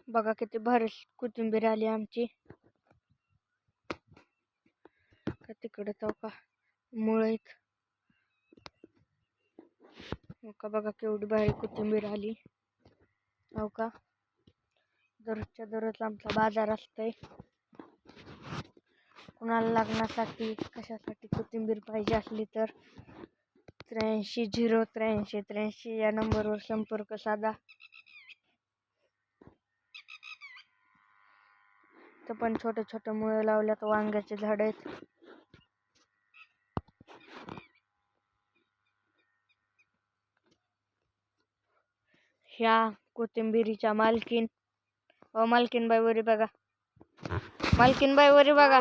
बघा किती भारी कोथिंबीर आली आमची. का तिकडे तो का मुळ आहेत. हो का बघा केवढी भारी कोथिंबीर आली. हो का दररोजच्या दररोज आमचा बाजार असतोय. कुणाला लागण्यासाठी कशासाठी कोथिंबीर पाहिजे असली तर 83 083 83 या नंबरवर संपर्क साधा. तर पण छोटे छोटे मुळे लावल्यात, वांग्याचे झाड आहेत. ह्या कोथिंबीरीच्या मालकीन मालकीनबाई वरी बघा, मालकीनबाई वरी बघा.